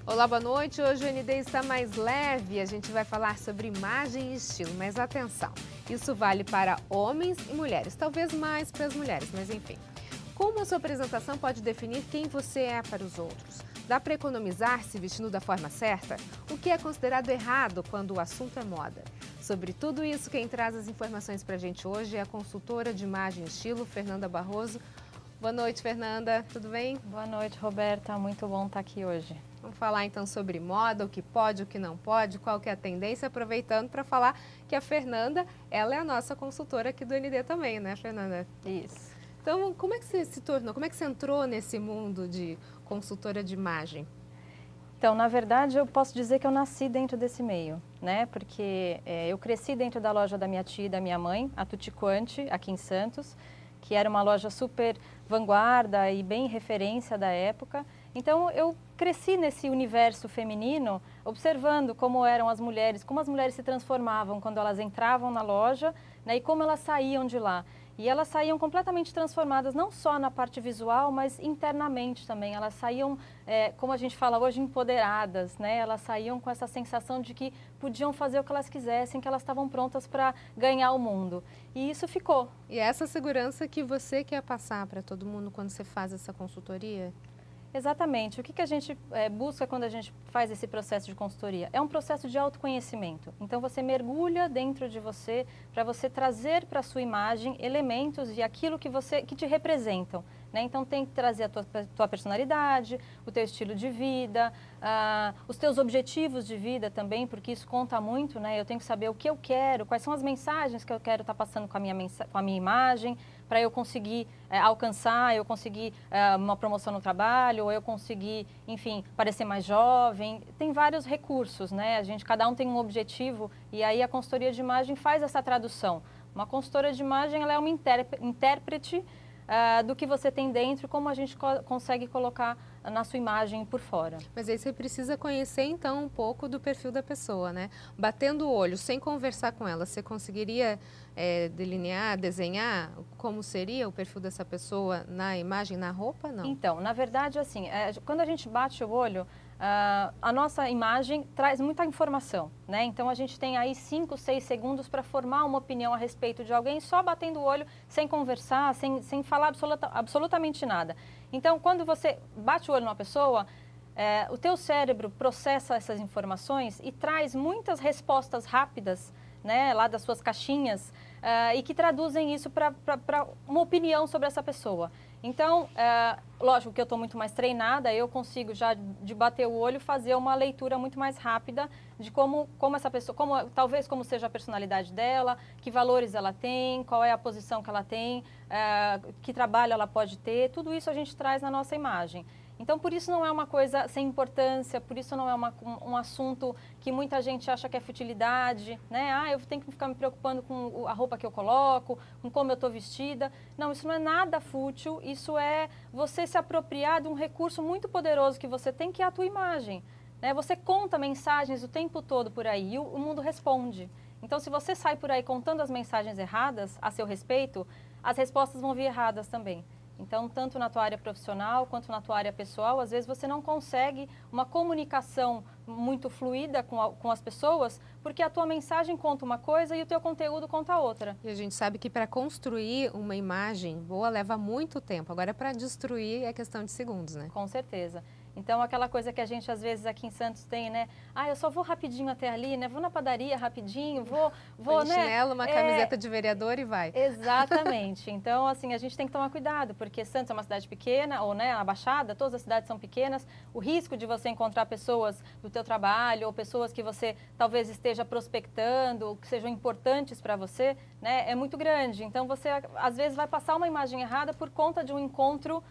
Olá, boa noite. Hoje o ND está mais leve. A gente vai falar sobre imagem e estilo, mas atenção, isso vale para homens e mulheres, talvez mais para as mulheres, mas enfim. Como a sua apresentação pode definir quem você é para os outros? Dá para economizar se vestindo da forma certa? O que é considerado errado quando o assunto é moda? Sobre tudo isso, quem traz as informações para a gente hoje é a consultora de imagem e estilo, Fernanda Barroso. Boa noite, Fernanda. Tudo bem? Boa noite, Roberta. Muito bom estar aqui hoje. Vamos falar então sobre moda, o que pode, o que não pode, qual que é a tendência, aproveitando para falar que a Fernanda, ela é a nossa consultora aqui do ND também, né, Fernanda? Isso. Então, como é que você se tornou, como é que você entrou nesse mundo de consultora de imagem? Então, na verdade, eu posso dizer que eu nasci dentro desse meio, né? Porque eu cresci dentro da loja da minha tia e da minha mãe, a Tutti Quanti, aqui em Santos, que era uma loja super vanguarda e bem referência da época. Então, eu cresci nesse universo feminino, observando como eram as mulheres, como as mulheres se transformavam quando elas entravam na loja, né, e como elas saíam de lá. E elas saíam completamente transformadas, não só na parte visual, mas internamente também. Elas saíam, como a gente fala hoje, empoderadas, né? Elas saíam com essa sensação de que podiam fazer o que elas quisessem, que elas estavam prontas para ganhar o mundo. E isso ficou. E é essa segurança que você quer passar para todo mundo quando você faz essa consultoria? Exatamente. O que a gente busca quando a gente faz esse processo de consultoria? É um processo de autoconhecimento. Então, você mergulha dentro de você para você trazer para a sua imagem elementos e aquilo que te representam, né? Então, tem que trazer a tua personalidade, o teu estilo de vida, os teus objetivos de vida também, porque isso conta muito, né? Eu tenho que saber o que eu quero, quais são as mensagens que eu quero estar passando com a minha imagem, para eu conseguir alcançar, eu conseguir uma promoção no trabalho, ou eu conseguir, enfim, parecer mais jovem. Tem vários recursos, né? Cada um tem um objetivo e aí a consultoria de imagem faz essa tradução. Uma consultora de imagem, ela é uma intérprete do que você tem dentro, como a gente consegue colocar na sua imagem por fora. Mas aí você precisa conhecer então um pouco do perfil da pessoa, né? Batendo o olho, sem conversar com ela, você conseguiria delinear, desenhar como seria o perfil dessa pessoa na imagem, na roupa, não? Então, na verdade, assim, quando a gente bate o olho, a nossa imagem traz muita informação, né? Então, a gente tem aí 5, 6 segundos para formar uma opinião a respeito de alguém, só batendo o olho, sem conversar, sem falar absolutamente nada. Então, quando você bate o olho numa pessoa, o teu cérebro processa essas informações e traz muitas respostas rápidas, né, lá das suas caixinhas, e que traduzem isso para uma opinião sobre essa pessoa. Então, lógico que eu estou muito mais treinada, eu consigo já de bater o olho fazer uma leitura muito mais rápida de como essa pessoa, talvez como seja a personalidade dela, que valores ela tem, qual é a posição que ela tem, que trabalho ela pode ter, tudo isso a gente traz na nossa imagem. Então, por isso não é uma coisa sem importância, por isso não é um assunto que muita gente acha que é futilidade, né? Eu tenho que ficar me preocupando com a roupa que eu coloco, com como eu estou vestida. Não, isso não é nada fútil, isso é você se apropriar de um recurso muito poderoso que você tem, que é a tua imagem, né? Você conta mensagens o tempo todo por aí e o mundo responde. Então, se você sai por aí contando as mensagens erradas a seu respeito, as respostas vão vir erradas também. Então, tanto na tua área profissional quanto na tua área pessoal, às vezes você não consegue uma comunicação muito fluida com as pessoas, porque a tua mensagem conta uma coisa e o teu conteúdo conta outra. E a gente sabe que para construir uma imagem boa leva muito tempo. Agora, para destruir é questão de segundos, né? Com certeza. Então, aquela coisa que a gente, às vezes, aqui em Santos tem, né? Eu só vou rapidinho até ali, né? Vou na padaria rapidinho, vou né? Chinelo, uma camiseta de vereador e vai. Exatamente. Então, assim, a gente tem que tomar cuidado, porque Santos é uma cidade pequena, ou, né, a Baixada, todas as cidades são pequenas. O risco de você encontrar pessoas do teu trabalho, ou pessoas que você talvez esteja prospectando, ou que sejam importantes para você, né? É muito grande. Então, você, às vezes, vai passar uma imagem errada por conta de um encontro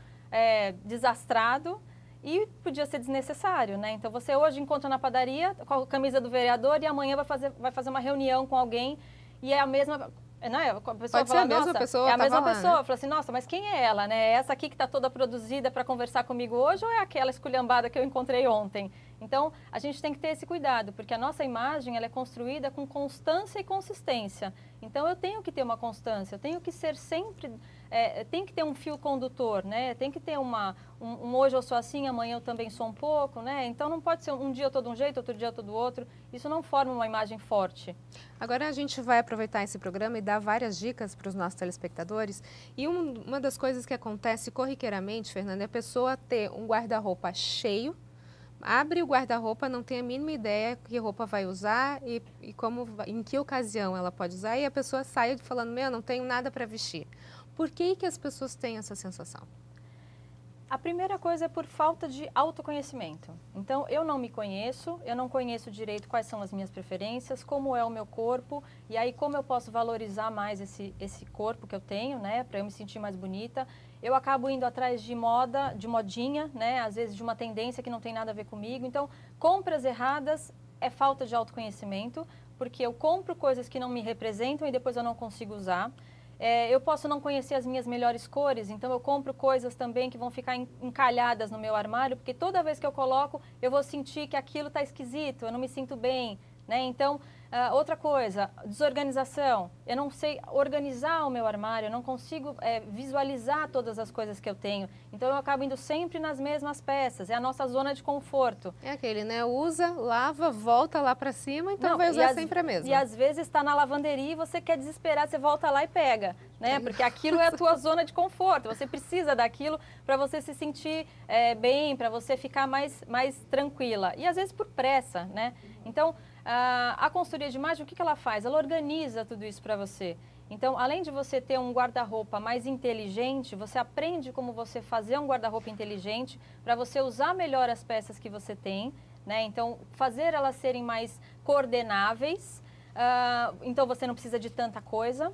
desastrado, e podia ser desnecessário, né? Então, você hoje encontra na padaria com a camisa do vereador e amanhã vai fazer uma reunião com alguém e é a mesma... Não é? A pessoa Pode ser a mesma pessoa. É a mesma lá, pessoa. Né? Fala assim, nossa, mas quem é ela, né? É essa aqui que está toda produzida para conversar comigo hoje ou é aquela esculhambada que eu encontrei ontem? Então, a gente tem que ter esse cuidado, porque a nossa imagem ela é construída com constância e consistência. Então, eu tenho que ter uma constância, eu tenho que ser sempre tem que ter um fio condutor, né? Tem que ter hoje eu sou assim, amanhã eu também sou um pouco, né? Então não pode ser um dia eu tô de um jeito, outro dia eu tô do outro. Isso não forma uma imagem forte. Agora a gente vai aproveitar esse programa e dar várias dicas para os nossos telespectadores. E uma das coisas que acontece corriqueiramente, Fernanda, é a pessoa ter um guarda-roupa cheio, abre o guarda-roupa, não tem a mínima ideia que roupa vai usar e em que ocasião ela pode usar, e a pessoa sai falando, não tenho nada para vestir. Por que as pessoas têm essa sensação? A primeira coisa é por falta de autoconhecimento. Então, eu não me conheço, eu não conheço direito quais são as minhas preferências, como é o meu corpo, e aí como eu posso valorizar mais esse corpo que eu tenho, né, para eu me sentir mais bonita. Eu acabo indo atrás de moda, de modinha, né, às vezes de uma tendência que não tem nada a ver comigo. Então, compras erradas é falta de autoconhecimento, porque eu compro coisas que não me representam e depois eu não consigo usar. Eu posso não conhecer as minhas melhores cores, então eu compro coisas também que vão ficar encalhadas no meu armário, porque toda vez que eu coloco, eu vou sentir que aquilo está esquisito, eu não me sinto bem, né? Então, outra coisa, desorganização. Eu não sei organizar o meu armário, eu não consigo visualizar todas as coisas que eu tenho. Então, eu acabo indo sempre nas mesmas peças, é a nossa zona de conforto. É aquele, né? Usa, lava, volta lá para cima, então vai usar sempre a mesma. E às vezes está na lavanderia e você quer desesperar, você volta lá e pega, né? Porque aquilo é a tua zona de conforto, você precisa daquilo para você se sentir bem, para você ficar mais tranquila. E às vezes por pressa, né? Então, a consultoria de imagem, o que ela faz? Ela organiza tudo isso para você. Então, além de você ter um guarda-roupa mais inteligente, você aprende como você fazer um guarda-roupa inteligente para você usar melhor as peças que você tem, né? Então, fazer elas serem mais coordenáveis, então você não precisa de tanta coisa.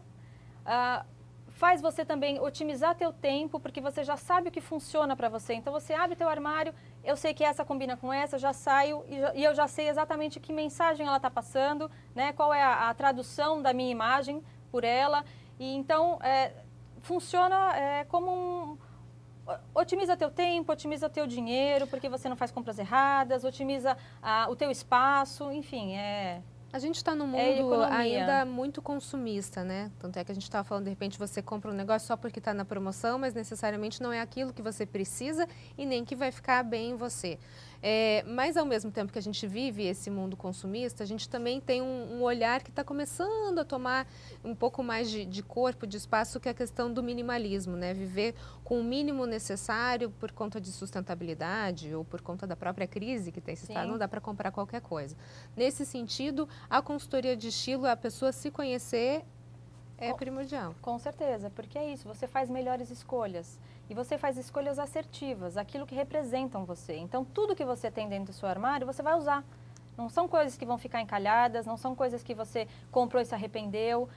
Faz você também otimizar teu tempo, porque você já sabe o que funciona para você. Então, você abre teu armário, eu sei que essa combina com essa, já saio e eu já sei exatamente que mensagem ela está passando, né? Qual é a tradução da minha imagem por ela. E então, funciona como otimiza teu tempo, otimiza teu dinheiro, porque você não faz compras erradas, otimiza o teu espaço, enfim, A gente está num mundo ainda muito consumista, né? Tanto é que a gente estava falando, de repente você compra um negócio só porque está na promoção, mas necessariamente não é aquilo que você precisa e nem que vai ficar bem em você. Mas ao mesmo tempo que a gente vive esse mundo consumista, a gente também tem um olhar que está começando a tomar um pouco mais de corpo, de espaço, que é a questão do minimalismo, né? Viver com o mínimo necessário por conta de sustentabilidade ou por conta da própria crise que tem se estado, não dá para comprar qualquer coisa. Nesse sentido, a consultoria de estilo, a pessoa se conhecer, é primordial. Com certeza, porque é isso, você faz melhores escolhas. E você faz escolhas assertivas, aquilo que representam você. Então, tudo que você tem dentro do seu armário, você vai usar. Não são coisas que vão ficar encalhadas, não são coisas que você comprou e se arrependeu.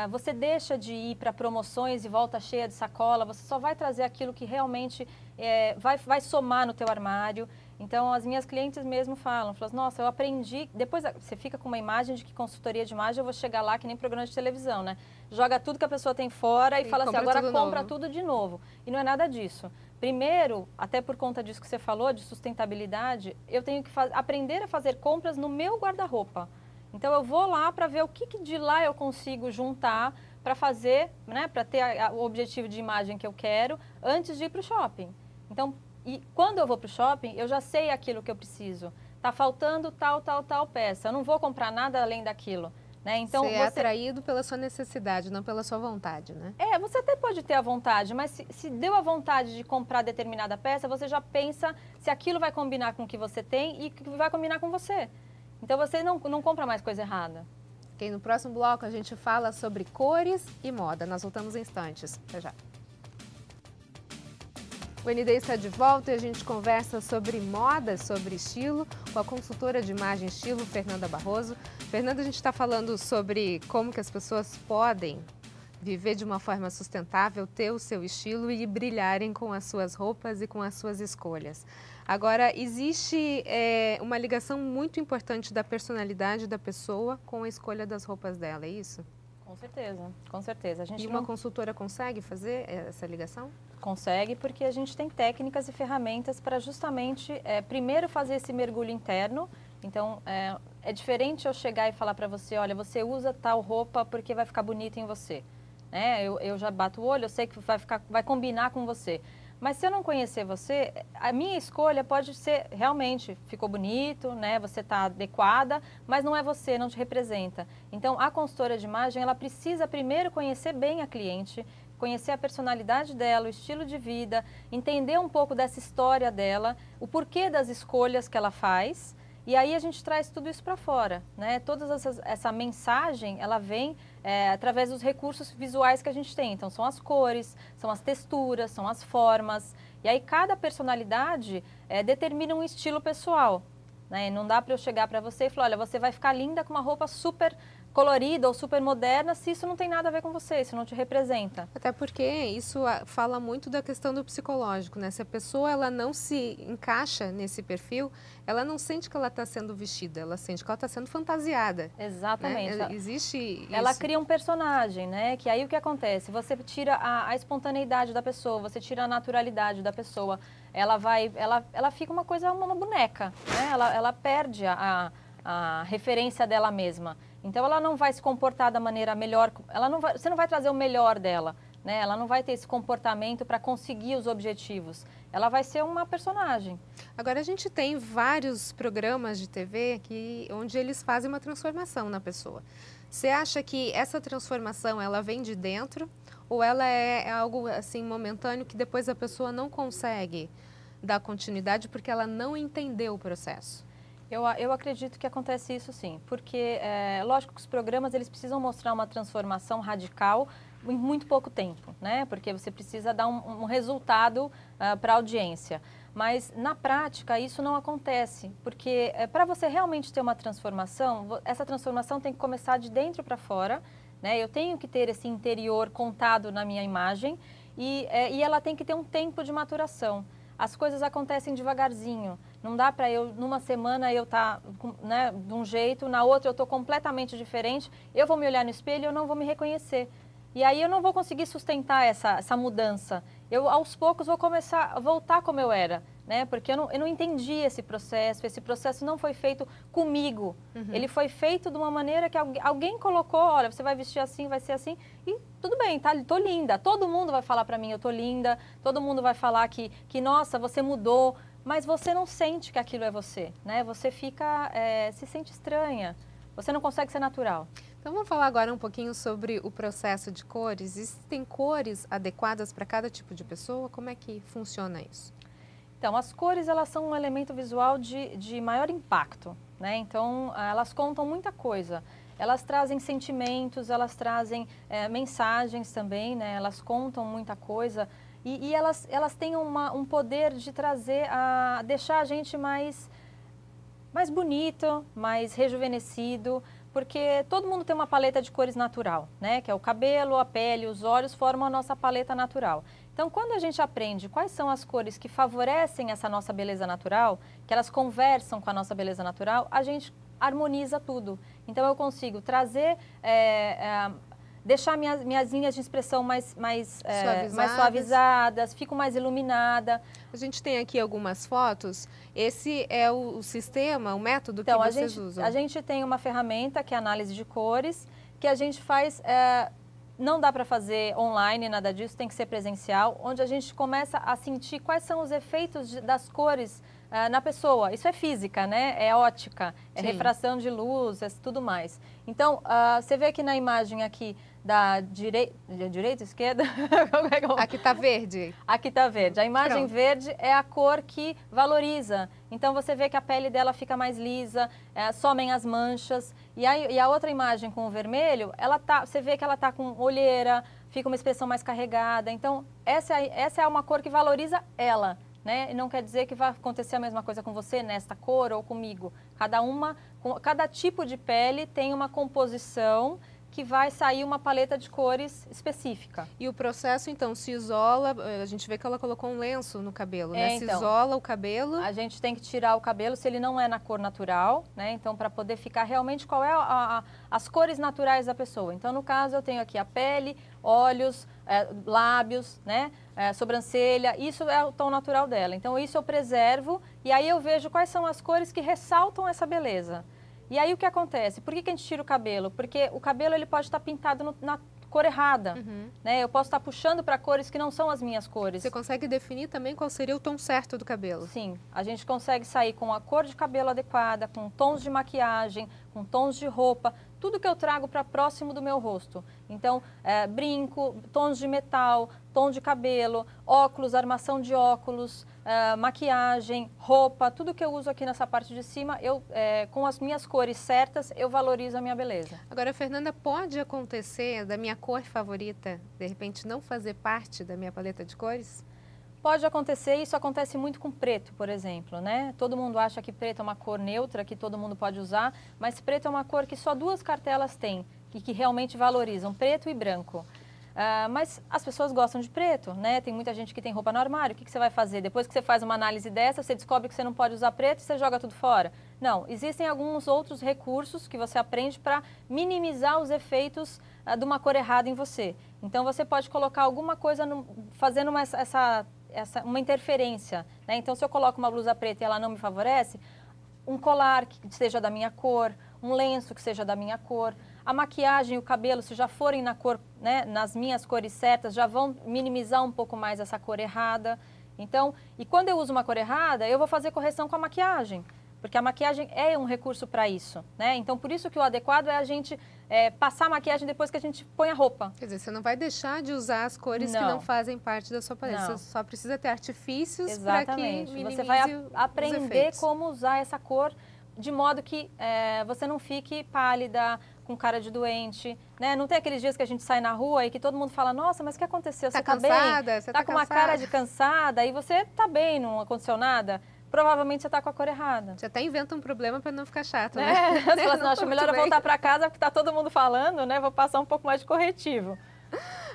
Você deixa de ir para promoções e volta cheia de sacola, você só vai trazer aquilo que realmente vai somar no teu armário. Então, as minhas clientes mesmo falam, nossa, eu aprendi, depois você fica com uma imagem de que consultoria de imagem eu vou chegar lá que nem programa de televisão, né? Joga tudo que a pessoa tem fora e fala assim, agora compra tudo de novo. E não é nada disso. Primeiro, até por conta disso que você falou, de sustentabilidade, eu tenho que aprender a fazer compras no meu guarda-roupa. Então, eu vou lá para ver o que de lá eu consigo juntar para fazer, né, para ter o objetivo de imagem que eu quero antes de ir para o shopping. Então, e quando eu vou para o shopping, eu já sei aquilo que eu preciso. Está faltando tal peça. Eu não vou comprar nada além daquilo. Né? Então, você é atraído pela sua necessidade, não pela sua vontade, né? Você até pode ter a vontade, mas se deu a vontade de comprar determinada peça, você já pensa se aquilo vai combinar com o que você tem e que vai combinar com você. Então, você não compra mais coisa errada. Ok, no próximo bloco a gente fala sobre cores e moda. Nós voltamos em instantes. Até já. O ND está de volta e a gente conversa sobre moda, sobre estilo, com a consultora de imagem e estilo, Fernanda Barroso. Fernanda, a gente está falando sobre como que as pessoas podem viver de uma forma sustentável, ter o seu estilo e brilharem com as suas roupas e com as suas escolhas. Agora, existe uma ligação muito importante da personalidade da pessoa com a escolha das roupas dela, é isso? Com certeza, com certeza. E uma consultora consegue fazer essa ligação? Consegue, porque a gente tem técnicas e ferramentas para justamente, primeiro fazer esse mergulho interno. Então, é diferente eu chegar e falar para você, olha, você usa tal roupa porque vai ficar bonita em você. né? Eu já bato o olho, eu sei que vai combinar com você. Mas se eu não conhecer você, a minha escolha pode ser, realmente, ficou bonito, né? Você está adequada, mas não é você, não te representa. Então, a consultora de imagem, ela precisa primeiro conhecer bem a cliente, conhecer a personalidade dela, o estilo de vida, entender um pouco dessa história dela, o porquê das escolhas que ela faz. E aí a gente traz tudo isso para fora, né? Essa mensagem, ela vem através dos recursos visuais que a gente tem. Então, são as cores, são as texturas, são as formas. E aí, cada personalidade determina um estilo pessoal, né? Não dá para eu chegar para você e falar, olha, você vai ficar linda com uma roupa super colorida ou super moderna, se isso não tem nada a ver com você, isso não te representa. Até porque isso fala muito da questão do psicológico, né? Se a pessoa ela não se encaixa nesse perfil, ela não sente que ela está sendo vestida, ela sente que ela está sendo fantasiada. Exatamente. Né? Existe isso. Ela cria um personagem, né? Que aí o que acontece? Você tira a espontaneidade da pessoa, você tira a naturalidade da pessoa, ela fica uma coisa, uma boneca, né? Ela perde a referência dela mesma. Então, ela não vai se comportar da maneira melhor, você não vai trazer o melhor dela, né? Ela não vai ter esse comportamento para conseguir os objetivos. Ela vai ser uma personagem. Agora, a gente tem vários programas de TV onde eles fazem uma transformação na pessoa. Você acha que essa transformação, ela vem de dentro ou ela é algo assim momentâneo que depois a pessoa não consegue dar continuidade porque ela não entendeu o processo? Eu acredito que acontece isso sim, porque lógico que os programas eles precisam mostrar uma transformação radical em muito pouco tempo, né? Porque você precisa dar um resultado para a audiência. Mas na prática isso não acontece, porque para você realmente ter uma transformação, essa transformação tem que começar de dentro para fora, né? Eu tenho que ter esse interior contado na minha imagem e ela tem que ter um tempo de maturação. As coisas acontecem devagarzinho. Não dá para eu, numa semana, eu estar de um jeito, na outra eu estou completamente diferente. Eu vou me olhar no espelho e eu não vou me reconhecer. E aí eu não vou conseguir sustentar essa mudança. Eu, aos poucos, vou começar a voltar como eu era, né? Porque eu não entendi esse processo não foi feito comigo. Uhum. Ele foi feito de uma maneira que alguém colocou, olha, você vai vestir assim, vai ser assim, e tudo bem, tá? Tô linda. Todo mundo vai falar pra mim, eu tô linda, todo mundo vai falar que nossa, você mudou, mas você não sente que aquilo é você, né? Você fica, se sente estranha, você não consegue ser natural. Então vamos falar agora um pouquinho sobre o processo de cores. Existem cores adequadas para cada tipo de pessoa? Como é que funciona isso? Então, as cores, elas são um elemento visual de maior impacto, né? Então, elas contam muita coisa. Elas trazem sentimentos, elas trazem mensagens também, né? Elas contam muita coisa e elas têm um poder de deixar a gente mais bonito, mais rejuvenescido, porque todo mundo tem uma paleta de cores natural, né? Que é o cabelo, a pele, os olhos formam a nossa paleta natural. Então, quando a gente aprende quais são as cores que favorecem essa nossa beleza natural, que elas conversam com a nossa beleza natural, a gente harmoniza tudo. Então, eu consigo trazer, deixar minhas linhas de expressão mais suavizadas, fico mais iluminada. A gente tem aqui algumas fotos. Esse é o sistema, o método que vocês usam? A gente tem uma ferramenta que é a análise de cores, que a gente faz... Não dá para fazer online, nada disso, tem que ser presencial, onde a gente começa a sentir quais são os efeitos das cores na pessoa. Isso é física, né? É ótica, é Sim. refração de luz, é tudo mais. Então, você vê aqui na imagem aqui da direita, esquerda? Aqui está verde. Aqui está verde. A imagem Pronto. Verde é a cor que valoriza. Então, você vê que a pele dela fica mais lisa, somem as manchas. E a outra imagem com o vermelho, você vê que ela está com olheira, fica uma expressão mais carregada. Então, essa é uma cor que valoriza ela, né? E não quer dizer que vai acontecer a mesma coisa com você nesta cor ou comigo. Cada tipo de pele tem uma composição que vai sair uma paleta de cores específica. E o processo, então, se isola, a gente vê que ela colocou um lenço no cabelo, né? Se isola o cabelo. A gente tem que tirar o cabelo se ele não é na cor natural, né? Então, para poder ficar realmente qual é as cores naturais da pessoa. Então, no caso, eu tenho aqui a pele, olhos, lábios, né? Sobrancelha, isso é o tom natural dela. Então, isso eu preservo e aí eu vejo quais são as cores que ressaltam essa beleza. E aí o que acontece? Por que a gente tira o cabelo? Porque o cabelo ele pode estar pintado na cor errada, né? Eu posso estar puxando para cores que não são as minhas cores. Você consegue definir também qual seria o tom certo do cabelo? Sim, a gente consegue sair com a cor de cabelo adequada, com tons de maquiagem, com tons de roupa, tudo que eu trago para próximo do meu rosto. Então, brinco, tons de metal, tom de cabelo, óculos, armação de óculos, maquiagem, roupa, tudo que eu uso aqui nessa parte de cima, com as minhas cores certas, eu valorizo a minha beleza. Agora, Fernanda, pode acontecer da minha cor favorita, de repente, não fazer parte da minha paleta de cores? Pode acontecer, isso acontece muito com preto, por exemplo, né? Todo mundo acha que preto é uma cor neutra, que todo mundo pode usar, mas preto é uma cor que só 2 cartelas têm e que realmente valorizam, preto e branco. Mas as pessoas gostam de preto, né? Tem muita gente que tem roupa no armário, o que você vai fazer? Depois que você faz uma análise dessa, você descobre que você não pode usar preto e você joga tudo fora. Não, existem alguns outros recursos que você aprende para minimizar os efeitos de uma cor errada em você. Então, você pode colocar alguma coisa, fazendo uma interferência, né? Então, se eu coloco uma blusa preta e ela não me favorece, um colar que seja da minha cor, um lenço que seja da minha cor, a maquiagem e o cabelo, se já forem na cor, né, nas minhas cores certas, já vão minimizar um pouco mais essa cor errada. Então, e quando eu uso uma cor errada, eu vou fazer correção com a maquiagem, porque a maquiagem é um recurso para isso, né? Então, por isso que o adequado é a gente passar a maquiagem depois que a gente põe a roupa. Quer dizer, você não vai deixar de usar as cores que não fazem parte da sua paleta. Você só precisa ter artifícios para que minimize. Você vai aprender como usar essa cor de modo que você não fique pálida, com cara de doente, né? Não tem aqueles dias que a gente sai na rua e que todo mundo fala, nossa, mas o que aconteceu? Você tá cansada? Bem? Você tá com uma cara de cansada e você tá bem, não aconteceu nada? Provavelmente você tá com a cor errada. Você até inventa um problema para não ficar chato, né? Você fala assim, acho melhor eu voltar para casa porque tá todo mundo falando, né? Vou passar um pouco mais de corretivo.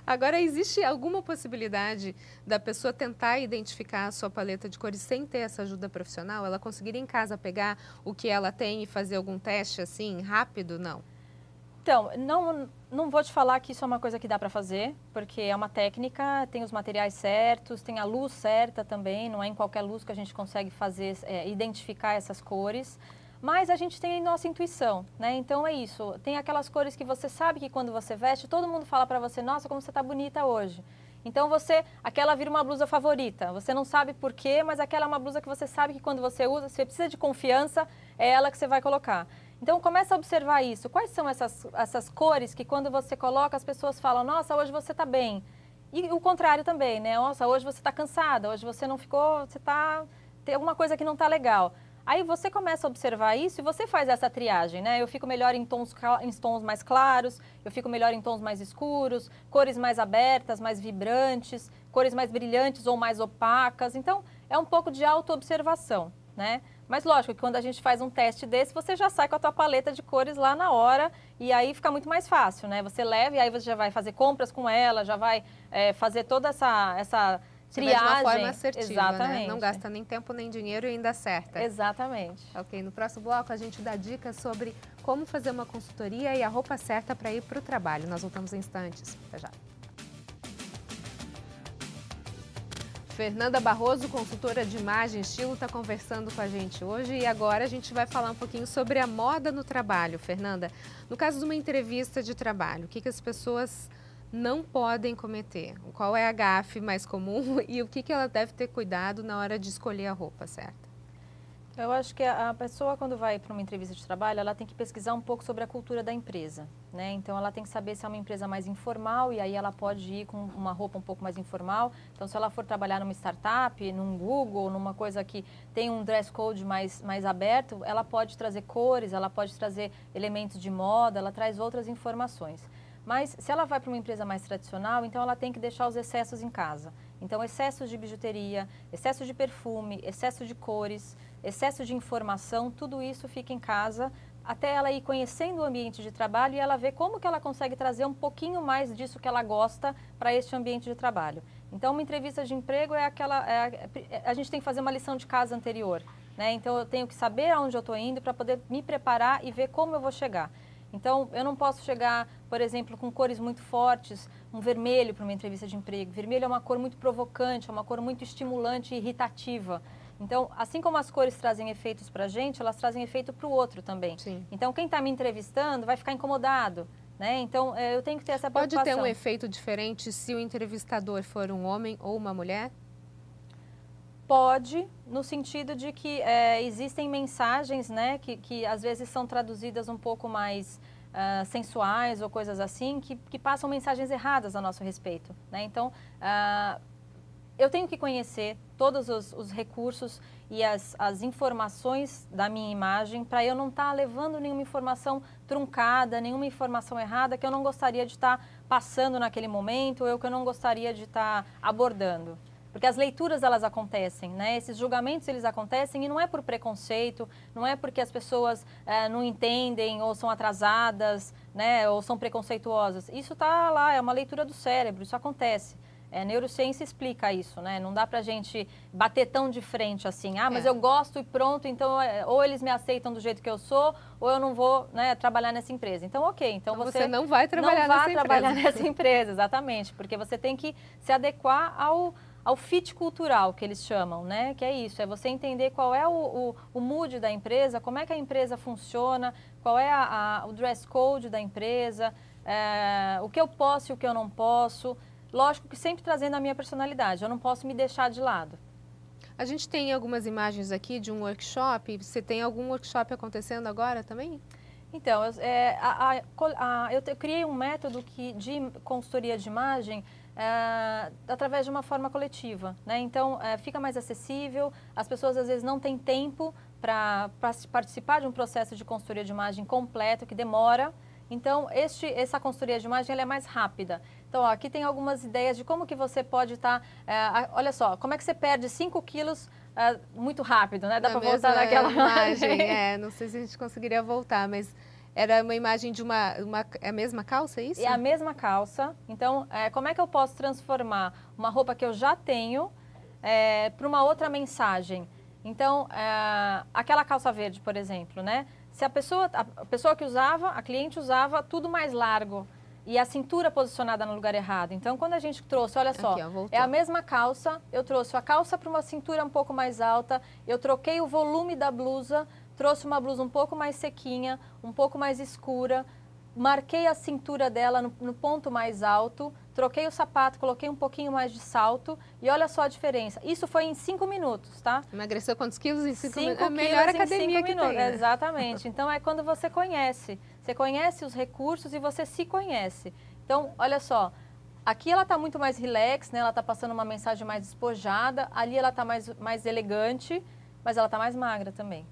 Agora, existe alguma possibilidade da pessoa tentar identificar a sua paleta de cores sem ter essa ajuda profissional? Ela conseguir em casa pegar o que ela tem e fazer algum teste assim, rápido? Não. Então, não vou te falar que isso é uma coisa que dá para fazer, porque é uma técnica, tem os materiais certos, tem a luz certa também, não é em qualquer luz que a gente consegue fazer, identificar essas cores. Mas a gente tem a nossa intuição, né? Então é isso. Tem aquelas cores que você sabe que quando você veste, todo mundo fala pra você, nossa, como você tá bonita hoje. Então aquela vira uma blusa favorita. Você não sabe por quê, mas aquela é uma blusa que você sabe que quando você usa, você precisa de confiança, é ela que você vai colocar. Então começa a observar isso. Quais são essas cores que quando você coloca, as pessoas falam, nossa, hoje você tá bem. E o contrário também, né? Nossa, hoje você tá cansada, hoje você não ficou, tem alguma coisa que não tá legal. Aí você começa a observar isso e você faz essa triagem, né? Eu fico melhor em tons mais claros, eu fico melhor em tons mais escuros, cores mais abertas, mais vibrantes, cores mais brilhantes ou mais opacas. Então, é um pouco de autoobservação, né? Mas lógico que quando a gente faz um teste desse, você já sai com a tua paleta de cores lá na hora e aí fica muito mais fácil, né? Você leva e aí você já vai fazer compras com ela, já vai fazer toda essa triagem. De uma forma assertiva, exatamente. Né? Não gasta nem tempo nem dinheiro e ainda acerta. Exatamente. Ok, no próximo bloco a gente dá dicas sobre como fazer uma consultoria e a roupa certa para ir para o trabalho. Nós voltamos em instantes. Até já. Fernanda Barroso, consultora de imagem e estilo, está conversando com a gente hoje e agora a gente vai falar um pouquinho sobre a moda no trabalho. Fernanda, no caso de uma entrevista de trabalho, o que as pessoas não podem cometer? Qual é a gafe mais comum e o que ela deve ter cuidado na hora de escolher a roupa certa? Eu acho que a pessoa, quando vai para uma entrevista de trabalho, ela tem que pesquisar um pouco sobre a cultura da empresa, né? Então, ela tem que saber se é uma empresa mais informal e aí ela pode ir com uma roupa um pouco mais informal. Então, se ela for trabalhar numa startup, num Google, numa coisa que tem um dress code mais aberto, ela pode trazer cores, ela pode trazer elementos de moda, ela traz outras informações. Mas se ela vai para uma empresa mais tradicional, então ela tem que deixar os excessos em casa. Então, excessos de bijuteria, excesso de perfume, excesso de cores, excesso de informação, tudo isso fica em casa, até ela ir conhecendo o ambiente de trabalho e ela ver como que ela consegue trazer um pouquinho mais disso que ela gosta para este ambiente de trabalho. Então, uma entrevista de emprego a gente tem que fazer uma lição de casa anterior, né? Então, eu tenho que saber aonde eu estou indo para poder me preparar e ver como eu vou chegar. Então, eu não posso chegar, por exemplo, com cores muito fortes, um vermelho para uma entrevista de emprego. Vermelho é uma cor muito provocante, é uma cor muito estimulante e irritativa. Então, assim como as cores trazem efeitos para a gente, elas trazem efeito para o outro também. Sim. Então, quem está me entrevistando vai ficar incomodado, né? Então, eu tenho que ter essa preocupação. Pode ter um efeito diferente se o entrevistador for um homem ou uma mulher? Pode, no sentido de que existem mensagens, né, que às vezes são traduzidas um pouco mais sensuais ou coisas assim, que passam mensagens erradas a nosso respeito, né? Então, eu tenho que conhecer todos os recursos e as informações da minha imagem para eu não estar levando nenhuma informação truncada, nenhuma informação errada que eu não gostaria de estar passando naquele momento ou que eu não gostaria de estar abordando. Porque as leituras, elas acontecem, né? Esses julgamentos, eles acontecem e não é por preconceito, não é porque as pessoas não entendem ou são atrasadas, né? Ou são preconceituosas. Isso está lá, é uma leitura do cérebro, isso acontece. Neurociência explica isso, né? Não dá pra gente bater tão de frente assim, mas eu gosto e pronto, então ou eles me aceitam do jeito que eu sou, ou eu não vou, né, trabalhar nessa empresa. Então, ok, então você não vai trabalhar nessa empresa, exatamente, porque você tem que se adequar ao fit cultural, que eles chamam, né? Que é isso, é você entender qual é o mood da empresa, como é que a empresa funciona, qual é o dress code da empresa, o que eu posso e o que eu não posso. Lógico que sempre trazendo a minha personalidade, eu não posso me deixar de lado. A gente tem algumas imagens aqui de um workshop. Você tem algum workshop acontecendo agora também? Então, eu criei um método de consultoria de imagem através de uma forma coletiva, né? Então, fica mais acessível, as pessoas às vezes não têm tempo para participar de um processo de consultoria de imagem completo, que demora. Então, essa consultoria de imagem ela é mais rápida. Então, aqui tem algumas ideias de como que você pode estar... olha só, como é que você perde 5 quilos muito rápido, né? Dá para voltar naquela imagem. Não sei se a gente conseguiria voltar, mas era uma imagem de é a mesma calça, é isso? É a mesma calça. Então, como é que eu posso transformar uma roupa que eu já tenho para uma outra mensagem? Então, aquela calça verde, por exemplo, né? Se a pessoa que usava, a cliente usava tudo mais largo e a cintura posicionada no lugar errado. Então, quando a gente trouxe, olha só, aqui, ó, é a mesma calça, eu trouxe a calça para uma cintura um pouco mais alta, eu troquei o volume da blusa, trouxe uma blusa um pouco mais sequinha, um pouco mais escura, marquei a cintura dela no ponto mais alto, troquei o sapato, coloquei um pouquinho mais de salto e olha só a diferença. Isso foi em 5 minutos, tá? Emagreceu quantos quilos em 5 minutos? 5 melhor quilos academia em 5 que minutos. tem, né? Exatamente. Então, é quando você conhece. Você conhece os recursos e você se conhece. Então, olha só. Aqui ela está muito mais relax, né? Ela está passando uma mensagem mais despojada. Ali ela está mais elegante, mas ela está mais magra também.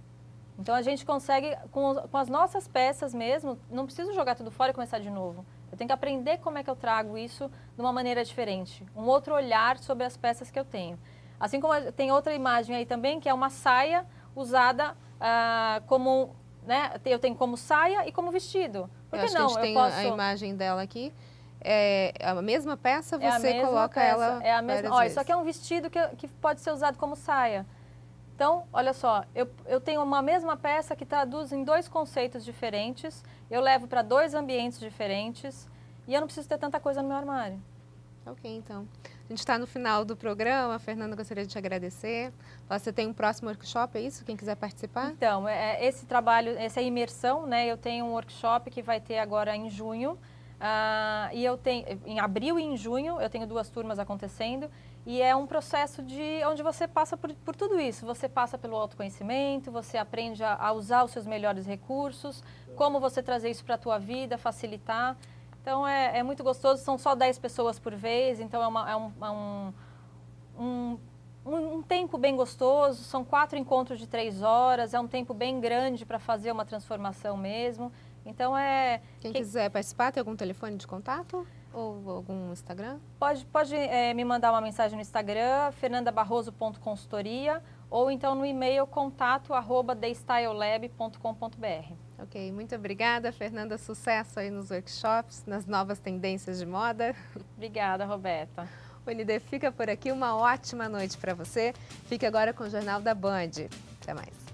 Então, a gente consegue, com as nossas peças mesmo, não preciso jogar tudo fora e começar de novo. Eu tenho que aprender como é que eu trago isso de uma maneira diferente. Um outro olhar sobre as peças que eu tenho. Assim como tem outra imagem aí também, que é uma saia usada como, né? Eu tenho como saia e como vestido. Por que não? Eu posso... a imagem dela aqui. É a mesma peça, você coloca ela é a mesma. Olha, isso aqui é um vestido que pode ser usado como saia. Então, olha só, eu tenho uma mesma peça que traduz em 2 conceitos diferentes, eu levo para 2 ambientes diferentes e eu não preciso ter tanta coisa no meu armário. Ok, então. A gente está no final do programa. Fernanda, gostaria de te agradecer. Você tem um próximo workshop, é isso? Quem quiser participar? Então, esse trabalho, essa imersão, né? Eu tenho um workshop que vai ter agora em junho. E eu tenho, em abril e em junho, eu tenho 2 turmas acontecendo. E é um processo onde você passa por tudo isso. Você passa pelo autoconhecimento, você aprende a usar os seus melhores recursos, como você trazer isso para a tua vida, facilitar. Então, é muito gostoso. São só 10 pessoas por vez, então um tempo bem gostoso. São 4 encontros de 3 horas, é um tempo bem grande para fazer uma transformação mesmo. Então, Quem quiser participar, tem algum telefone de contato? Ou algum Instagram? Pode me mandar uma mensagem no Instagram, fernandabarroso.consultoria, ou então no e-mail contato@thestylelab.com.br. Ok, muito obrigada, Fernanda. Sucesso aí nos workshops, nas novas tendências de moda. Obrigada, Roberta. O ND fica por aqui. Uma ótima noite para você. Fique agora com o Jornal da Band. Até mais.